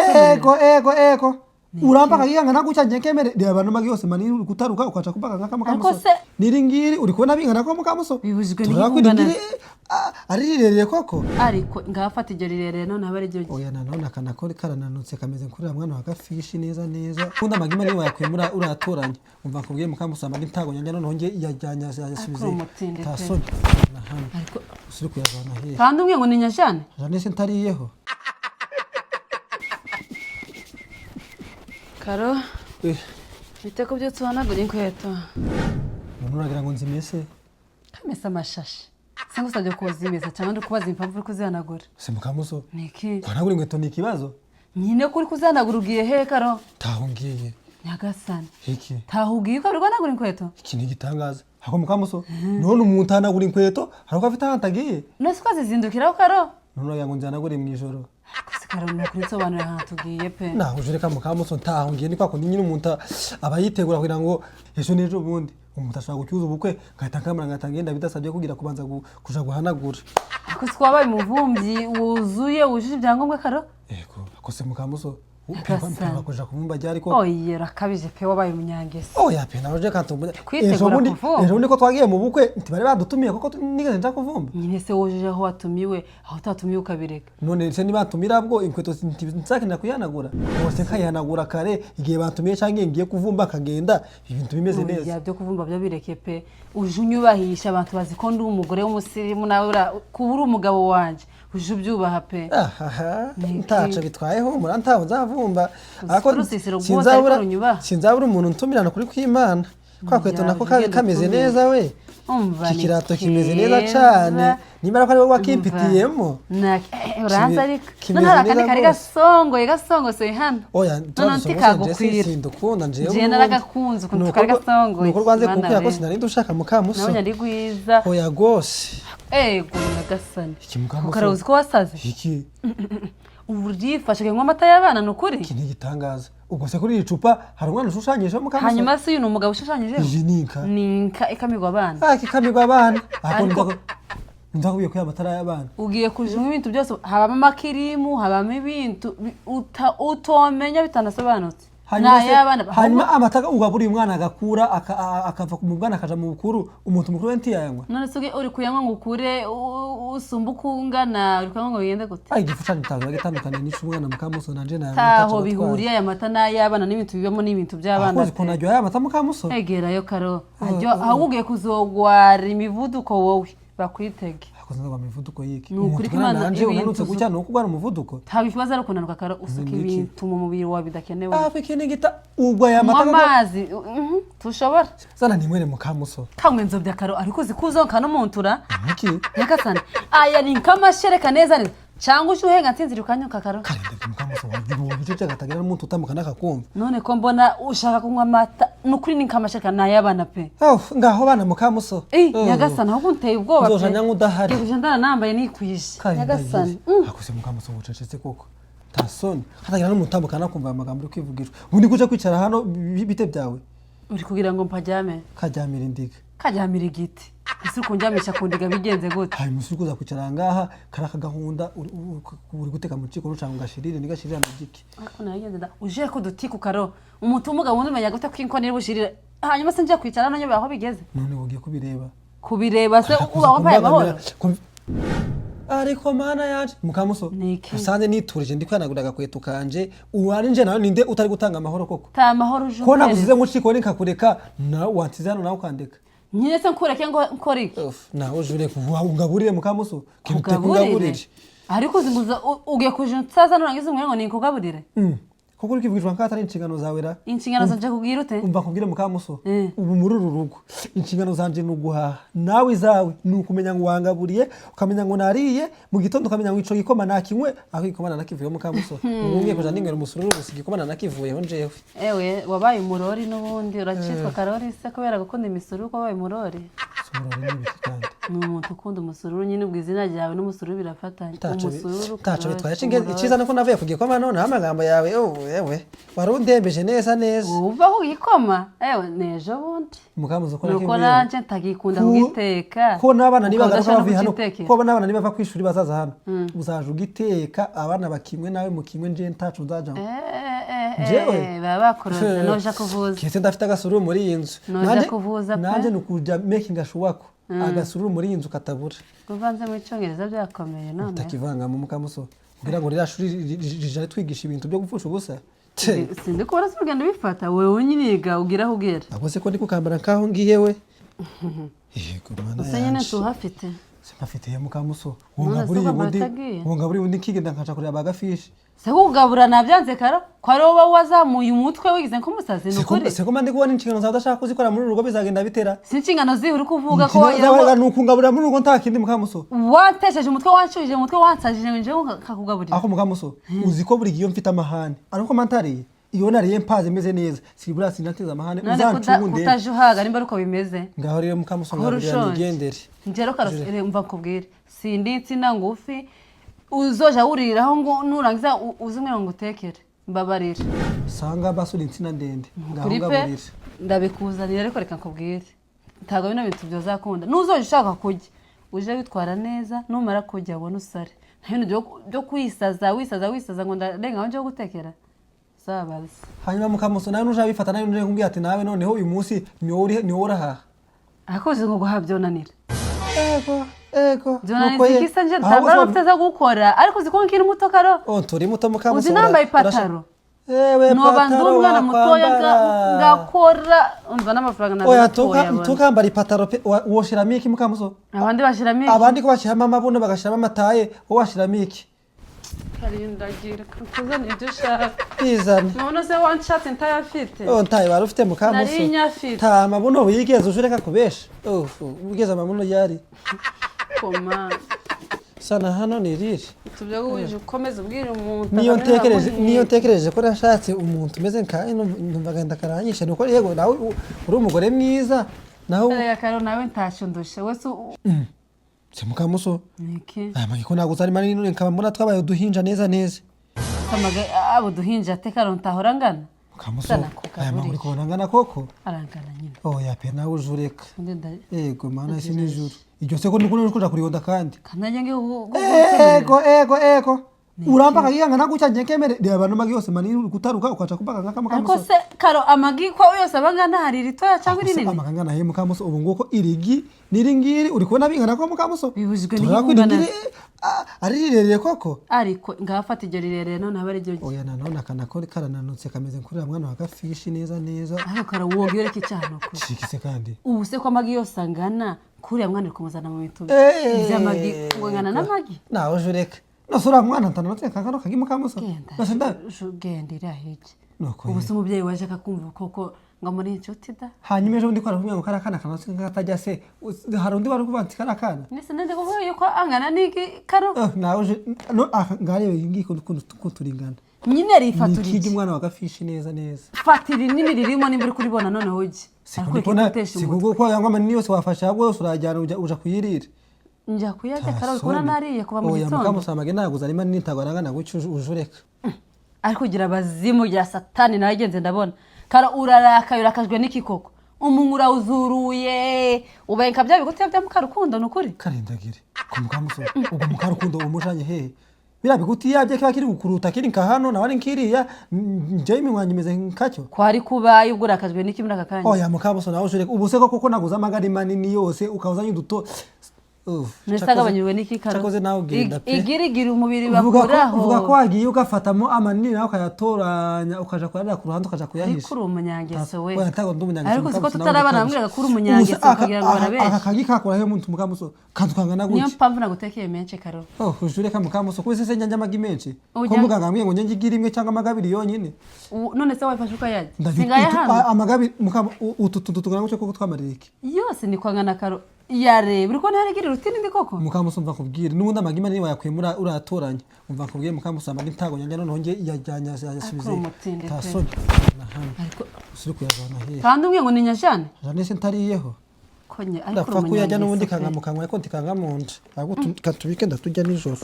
ego urampaka yanga nagucanye kemere de abantu magi yose mani gutaruka ukaca kubaka nkakama kamuso niringiri uri kubona bingana ko mukamuso bibujijwe n'ingana ari rirereye koko ariko ngafata iryo rirereye none abareje oya nanone akanakora karananutse kameze nkurira mwana wa gafishi neza kunda magima niwe yakwemura uratoranye umva kubwiye mukamuso amani ntago nyanja none honge yajyanya yasubize tasoni ariko usuri kuyavana he kandi umwe ngo ni nyajane jane se ntariyeho Karo, biteko byo tuhanagura inkweto. Nuragira ngo nzimese? Kamesa amashashi. Sango sajya kozimeza cyangwa ndo kubaza impamvu uri kuzihanagura. Se mukamuso. Niki? Kwanagura inkweto ni ikibazo? Nyine kuri kuzihanagura ugiye he Karo? Tahungiye. Nyagasani. Iki? Tahugiye ko urwanagura inkweto? Iki ni gitangaza. Hako mukamuso. None umuntu anagura inkweto, hariko afite ahantagiye. Nose kwazizindukiraho Karo? Nuragira ngo nzanagure mu ijoro. Karo nukuri sobanura ahantu tugiye pe. Naho uje reka mukamuso ntahungiye ni kwako nyine umuntu abayitegura kugira ngo ejo nejo bundi umuntu ashaka gucyuza ubukwe ngahita nkamara ngatangenda bidasabye kugira kubanza kuja guhanagura. Ako twabaye muvumbi wuzuye wujuje ibyangombwa Karo? Ego akose mukamuso upemba kuja kumumba ryari ko oye rakabije pe wabaye umunyangese oya pe naje kantumbuye kwitegura ejo niko twagiye mu bukwe ntibari badutumiye koko nigeze nja kuvumba nyine se wujuje aho watumiwe aho utatumiye ukabireka none se nibatumira bwo inkweto nsakinira kuyanagura bose kayanagura kare igihe batumiye canke ngiye kuvumba kagenda ibintu bimeze neza ya byo kuvumba byo bireke pe uje unyubahisha abantu bazikonda umugore w'umusirimu nawe kubura umugabo wanje uje ubyubaha pe ntaca bitwayeho murantaho nzavumba ariko sinzabura umuntu ntumirana kuri kw'Imana kwa kweto nako kameze neza we kikirato kimeze neza cyane nimara ko ari wowe wakimpitiyemo uranza ariko none kari gasongoye hano oya ntikagukwira sindukunda njewe je naragakunze ukuntu kari gasongoye nuko rwanze kuko yako sinari ndushaka mukamuso nawe nyari gwiza oya gose ego nagasani ikimukamuso ukarabuzi ko wasaze iki urifashe ngo amata y'abana nukuri iki ni gitangaza ubwo se kuri icupa hari umwana ushushanyije mukamuso hanyuma se uyu umugabo ushushanyije ninka ikamirwa abana ikamirwa abana ako ndakubiye ko amatara y'abana ugiye kujuma ibintu byose habamo amakirimu habamo ibintu utomenya bitanasobanutse hanyuma amataka ugaburi umwana agakura akava mu bwana akaja mu bukuru umuntu mukuru wenti yanywa none se uri kuyanywa ngo ukure usumba ukungana uri kuyanywa ngo bigende gute igifushanye tazo gatandukanye nico umwana mukamuso nanje nayo taho bihuriye aya mata n'ayabana n'ibintu bibamo n'ibintu by'abana akoze kunajyo aya mata mukamuso egerayo Karo aho ugiye kuzogwara imivuduko wowe bakwitege akoze mivuduko yiki nukuri kimana nanje unanutse gucya no kugwana umuvuduko tabikibaza ari kunanuka Karo usuka ibintu mu mubiri wa bidakenewe bikene gita ugwa ya mata amazi tushobora sana nimwere mukamuso kamwe nzobya Karo ariko zikuzonka no muntura iki yakasana aya ni nkamashereka neza neza cyangwa ushuhenga nsinzira ukanyuka Karo karinde mukamuso wagiye bice cyagatagira n'umuntu utamuka nakakumva none ko mbona ushaka kunywa amata nukuri ni nkamashereka nayabana pe ngaho bana mukamuso nyagasana aho kunteye ubwoba pe nzoja nyanga udahari kuje ndana nambaye nikwishe nyagasana akose mukamuso ngucecetse koko tasoni hatagira n'umutambuka nakumva amagambo uri kwivugira ubundi kuje kwicara hano bite byawe uri kugira ngo mpajyame kajyamira indiga kajyamira igiti ese kunjyamisha kundiga bigenze gute hayi musi kuza kwicara ngaha karaka gahunda uri guteka mu ciko rucanga ngashirire nigashirira mu giki ariko nagenze da uje ko dutiku Karo umuntu umugabo wundi menya gute kwinkonera bushirira hanyuma se nje kwicara nanyo baho bigeze none ugiye kubireba se uba wambaye amahoro ariko mana yaje mukamuso usanze niturije ndi kwanaguraga kwetu kanje uwarinje nawe ninde utari gutanga amahoro koko ta amahoro uje ko nagusize mu ciko nikakureka na wantize hano nawe ukandeka nyine se nkureke ngo nkore iki nawe uje kuvuga ungaburire mukamuso kinte kugaburire ariko zinguza ugiye kuje nsaza nurangiza ngo ni kugaburire koko uri kivugirwa nkatari inshingano zawe ra inshingano zanje kugira ute umva kubwire mukamuso ubu muri uru rugo inshingano zanje nuguha nawe izawe nukumenya ngo wangaburiye ukamenya ngo nariye mu gitondo ukamenya ngo ico gikoma nakinywe aho ikomana nakivuye mukamuso ubumwe kuja ningera umusururu gusigikomana nakivuyeho njewe ewe wabaye umurori nubundi uracitwa Karori se kubera gukunda imisuru ko wabaye umurori umurori n'ibiki kandi ni umuntu ukunda umusururu nyine ubwo izina ryawe n'umusururu birafatanye taco bitwaye iciza nuko navuye ku gikoma none amagambo yawe yewe wari undembeje neza uva ku gikoma ewe nejo bundi mukamuzo ko nuko nanje ntagikunda kugiteka ko n'abana nibagaruka bavuye hano ko n'abana nibava ku ishuri bazaza hano uzaje ugiteka abana bakimwe nawe mukimwe nje ntacu nzaja jewe baba bakoroze noja kuvuza kese ndafite agasuru muri iyi nzu nanje nukuja making ashwako agasururu muri iyi nzu katabura uvanze mu cyongereza byakomeye none utakivanga mu mukamuso kugira ngo rirashuri rijare twigisha ibintu byo gupfusha ubusa sindi ko barasubigenda bifata wewe nyiriga ugiraho ugera nabose ko ndi kukambara nkaho ngiye we yego mana usa nyine tuhafite simafite ya mukamuso wonga buri undi kigenda nkaca kureba bagafishi se kugabura nabyanze karo ko ari wowe wazamuye umutwe wigize nko musazi nukuri se ko mandi kubona inshingano zawe udashaka kuzikora muri rugo bizagenda bitera si inshingano zihe uri kuvuga ko yawe nukungabura muri rugo nta kindi mukamuso watesheje umutwe wanshuje umutwe wansajije nje kakugaburira ako mukamuso uzi ko buri gihe mfite amahane ariko mantariye iyo nariye mpaze meze neza sibura sinateza amahane uzancunde utajuhaga nimba uko bimeze ngaho rero mukamuso ngabura nigendere njero karosere mva kubwire sindi insina ngufi uzoja uriraho ngo nurangiza uzimwe ngo utekere mbabarira sanga basuri insina ndende ngaho ngaburira ndabikuzanira ariko reka nkubwire ntago bino bintu byozakunda nuzoje ushaka kujya uje witwara neza numara kujya abone usare nta bintu byo wisaza ngo ndarenga nje gutekera sabazi hanyuma mukamuso nawe nuje bifata nawe nuje kumbwira ati nawe noneho uyu munsi ni wowe raha akoze ngo guhabyonanira ego nuko ye kisa nje ndabara utaza gukora ariko ziko nkiri muto karo turi muto mukamuso uzi nambaye ipataro ewe no bandumwana mutoya ngakora umva n'amafaranga natoya tukambara ipataro woshiramo iki mukamuso abandi bashiramo iki abandi ko bashiramo amabuno bagashiramo amataye wowe washiramo iki karindagira kuzana ibyo ushaka izana none se wanshatse ntayafite ntaye wari ufite mukamuso nari nyafite nta mabuno wigeze ujureka kubesha ugeze amabuno yari koma sana hano ni riri tubyo guje ukomeza ubwira umuntu niyo ntekereje ko nashatse umuntu umeze nkaye numva genda karanyisha nuko yego nawe uri umugore mwiza nawe karo nawe ntacyo ndushe wese se mukamuso niki ko naguza ari manini nkaba mbona twabaye uduhinja neza samaga abo duhinja tekaro ntahora ngana mukamuso uri kubona ngana koko arangana nyine oya pe nawe ujureka yego mana isi nijuru iryo se ko ndikuri kuja kurionda kandi kananye ego uramba kagiga nagucya nkemere de abantu magi yose mani gutaruka ukaca kubaga nkakama ariko se karo amagi ko yose abangana hari ritoya cyangwa rinini amaganga nahe mukamuso ubu nguko irigi niringiri uri kubona bingana ko mukamuso bibujijwe n'igungana ari rirereye koko ariko ngafata iryo rirereye none abari ryo oya nanone akanakora karananutse kameze nkurira mwana wa gafishi neza ariko karo wogiye reke cyano ko shikise kandi ubu se ko amagi yose angana kuriya mwana uri kumuzana mu bintu by'amagi ngana n'amagi nawe jureka nasura mwana ntanatse kankano kagimo kamuso nasenda gendera hiki ubu se umubyeyi waje akakumva koko ngo muri inshuti da hanyuma ejo ndi kwara kumwe ngo karakana kanatse ngatajya se hari undi wari kubanti karakana nese nende kuvuga yuko angana niki karo nawe no ngare ngiko kuturingana nyine rifaturiki niki mwana wa gafishi neza fatiri nini ririmo nimba uri kuribona none hoje sikuko kwa yangwa manini yose wafasha yagwe urajyana uja kuyirira njya kuyarya karo kubona nariye kuba mu gitondo mukamusamage naguza arimo nintagwarangana gucyo ujureka ariko kugira abazimu ya satani nagenze ndabona karo urarakaye urakajwe n'ikikoko umuntu urawuzuruye ubenka bya bigute bya mukarukundo nukuri karindagire ku mukamuso ubwo mukarukundo umujanye he bira biguti yabye kiba kiri gukuruta kiri nka hano na wari nkiriya nje imwanyi meze nkacyo kwari kubaye ubwo urakajwe n'iki muri akakanya oya mukamuso nawe ujureka ubu se koko naguza amagari manini yose ukawuzanye uduto nesagabanyirwe n'iki karo cyakoze nawe ugenda pe igirigira umubiri bakuraho uvuga ko wagiye ugafatamo amanini nawe ukayatoranya ukaja kwarira ku ruhande ukaja kuyahisha kuri umunyangeso we ntago ndi umunyangeso ariko siko tutarabana bambwira kuri umunyangeso kugira ngo barabesh akagi kakora he muntu mukamuso kandukangana gutya niyo mpamvu nagutekeye menshi karo ujure ka mukamuso kwese se njanja amagi menshi ko muganga ambwiye ngo njye ngigira imwe cyangwa amagabiri yonyine none se wafashe ukayajya singaya hano amagabiri utu tugana gucyo koko twamarike yose ni kwangana karo yarebe uriko ntarigirira rutini ndi koko mukamuso mva kubwira nubundi amagima niba yakwemura uratoranya umva kubwira mukamuso amagi ntago nyanja none honge yajyanya yasubize tasoni ariko usuri kuyazana he kandi umwe ngo ni nyajane jane se ntariyeho konye ariko ndapfa kuyajya n'ubundi umunyangeso pe. kanga mu kanwa ariko ntikanga mu nda ahubwo katubike ndatujya nijoro